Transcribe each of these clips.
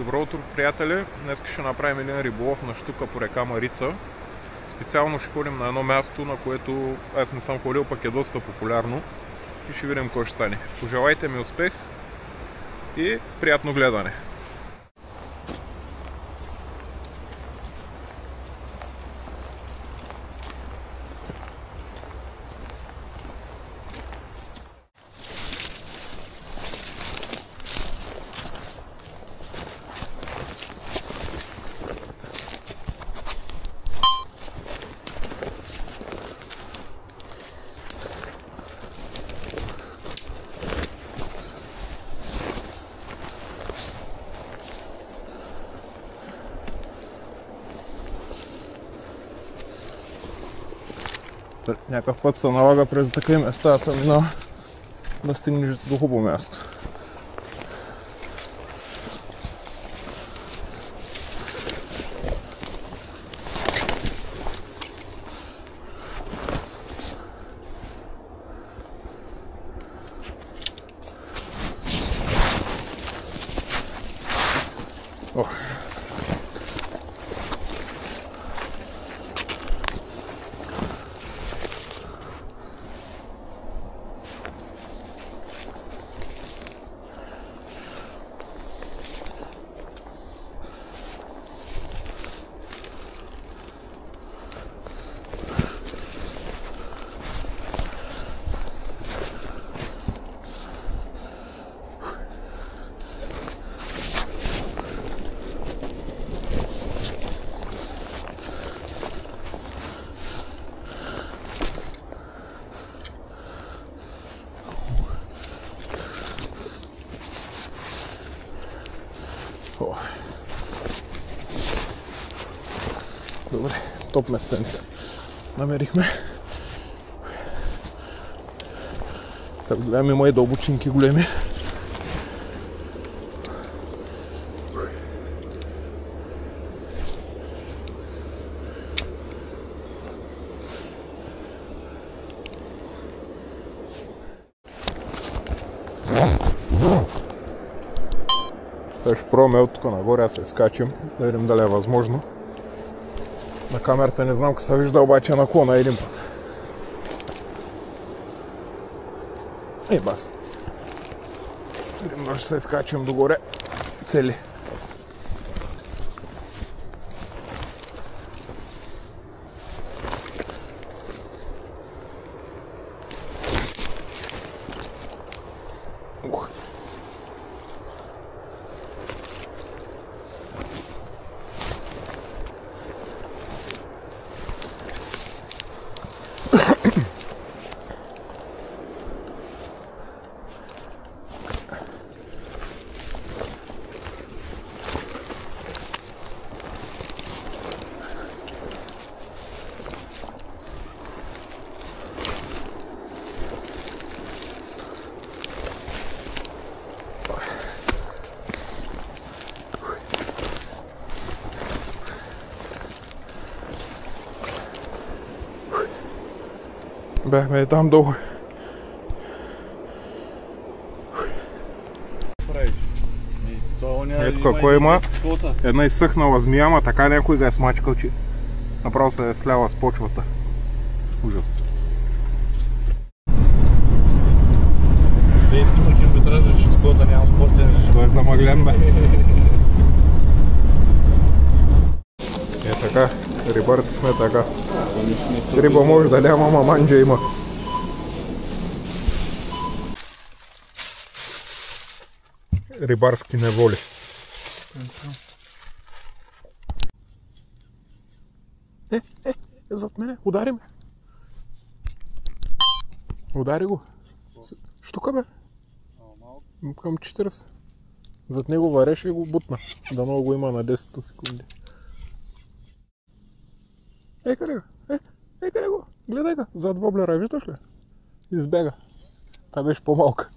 Добро утро, приятели! Днес ще направим един риболов на щука по река Марица. Специално ще ходим на едно място, на което аз не съм ходил, пък е доста популярно. И ще видим кой ще стане. Пожелайте ми успех и приятно гледане! Някакъв път се налага през такива места да стигнеш до хубаво място. Добре, топ местенце намерихме. Като гледам, има и дълбочинки големи. Сега ще пробваме от тук нагоре, аз се изкачим, да видим дали е възможно. На камерата не знам как се вижда, обаче наклона един път. И бас. Видим да ще се изкачим догоре цели. Бяхме и там долу. Ето какво има. Една изсъхнала змия, ама така някой ga е смачкал, че направо се е сляла с почвата. Ужас. Те снима километража, че такова нямам спортен режим. Той е замъглен, бе. Е така, рибарите сме така. Риба може да няма, ама манджа има. Рибарски неволи. Зад мене, удари ме. Удари го. Штука, бе. Към 40. Зад него вареше и го бутна. Дано го има на 10 секунди. Къде го? Къде го? Гледай го. Зад воблера, виждаш ли? Избега. Та беше по-малка.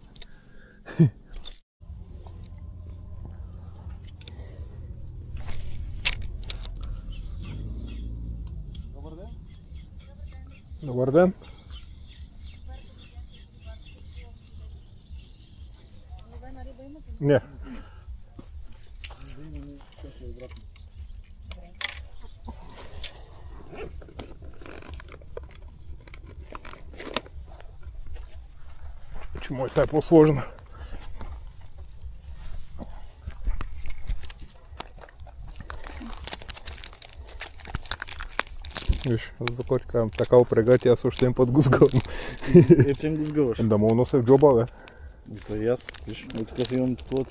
Добър ден. Не. Че моята е по-сложна. Виж, аз за който казвам, така опрега, ти аз още един път го сгълна. Чем го сгъваш? Да мога нося в джоба, бе. Това и аз, виж, от тук си имам такова.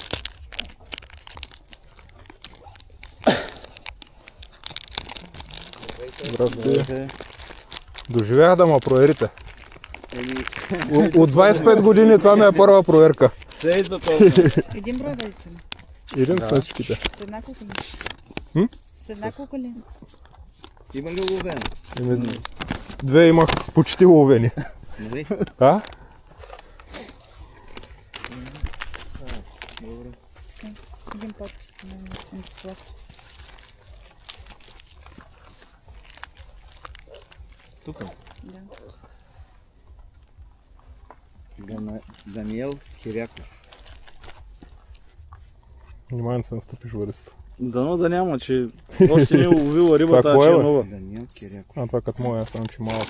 Здрасти. Доживях да ме проверите. От 25 години това ми е първа проверка. Сейдва толкова. Един брой бъдете. Един с месечките. С една кука ли? С една кука ли? Има ли уловено? Две имах почти ловени. Нали? А? Добре. Един подпис. Съм плаща. Тук. Да. Даниел Киряков. Внимай да се настъпиш въдеста. Дано да няма, че още не е уловила рибата, Това че кое е е, бе? нова. Даниел Киряков. А това като моя, само че малък.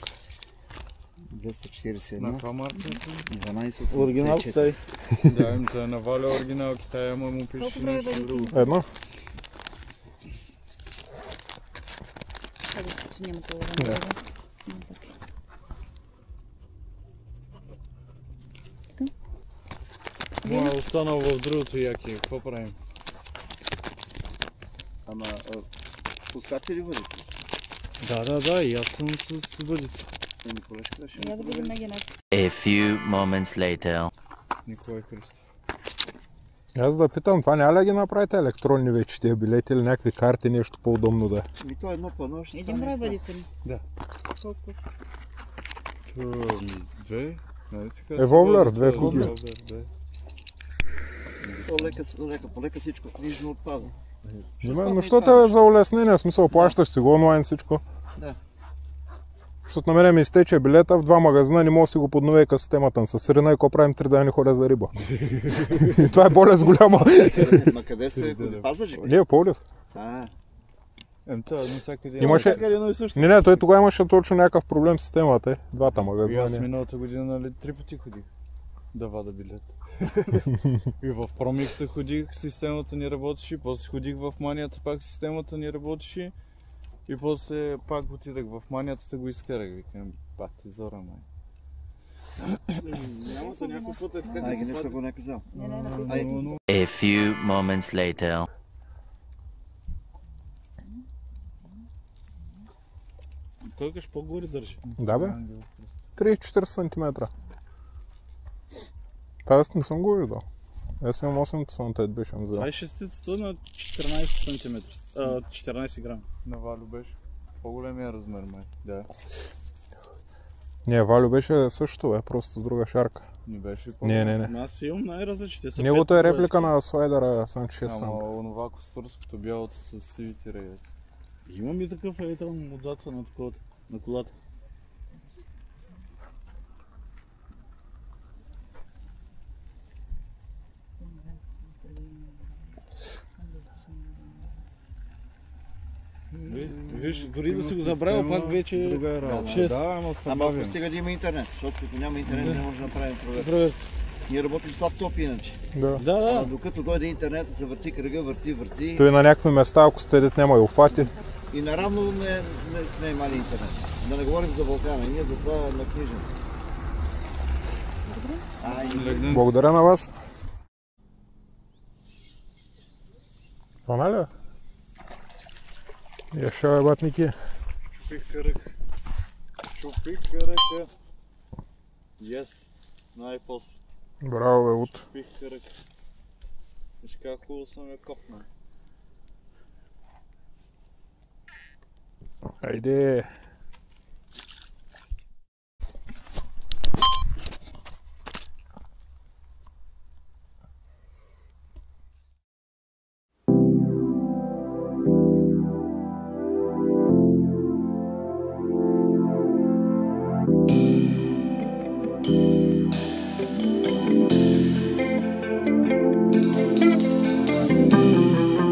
241. каква марка? 12. Оригинал Китай. Да, им се наваля оригинал Китай, ама му пише Колко броя нещо друго. бъдете? Едно? Казвате, че нямате ловен. Да. Няма подпис. Моя е останал в другото яки, какво правим? Ама, пускате ли въдица? Да, и аз съм с въдица. Еми, колежка да ще Я да видим Генет. A few moments later. Николай Христов. Аз да питам, това няма ли да ги направите електронни вече, тия билети или някакви карти, нещо по-удобно да е? Ми то едно по едно ще Един стане брой това. бъдете ли? Да. Колко? Две? Нали така? Еволвер, две куги. Еволвер, да. Лека, полека всичко, книжно отпада. Но защото е за улеснение, в смисъл плащаш си го онлайн всичко. Да. Защото на мене ми изтече билета в два магазина, не мога да си го подновя към системата. С Рина и ко правим 3 дни ходя за риба. Това е болест голяма. Ма къде се ходи? Пазарджик? Не, Пловдив. Това навсякъде. Имаше... Едно и също. Не, той тогава имаше точно някакъв проблем с системата. Двата И магазина. аз не. миналата година, нали, 3 пъти ходих да вада билет. И в Промикса ходих, системата не работеше, после ходих в Манията, пак системата не работеше. И после пак отидах в Манията да го изкарах. Викам, бати зора, май. Няма да някой път е така, Ай, ги нещо го не казал. Не, написано. Ай, A few moments later. Той каш по-горе държи. Да бе, 34 см. Тоест не съм го виждал. Аз имам 8 см, беше взел. Това е шестицата на 14 см. 14 грама. На Валю беше по-големия размер, май. Да. Не, Валю беше същото, бе, просто с друга шарка. Не беше Не. Аз имам най-различни. Те са Неговото пет е броя реплика такива. на слайдера, само 6 см. Ама онова костурското, бялото с сивите рейди. Имам и такъв там отзад на такова, на колата. Виж, дори да си го забравил, пак вече Друга е работа. шест. Да, ама съм ама ако бавен. стига да има интернет, защото като няма интернет не може да направим проверка. проверка. Ние работим с лаптоп иначе. Да. Да, Ама да. докато дойде интернет, се върти кръга, върти. Той на някакви места, ако сте дет няма и офати. И наравно не сме имали интернет. Да не говорим за Балкана, ние затова на книжен. Ай, Благодаря на вас. Това ли? Яша е батники. Чупих кръг. Чупих кръга. Yes. Най-после. Браво, бе, от. Чупих кръг. Виж как хубаво съм я копнал. Айде.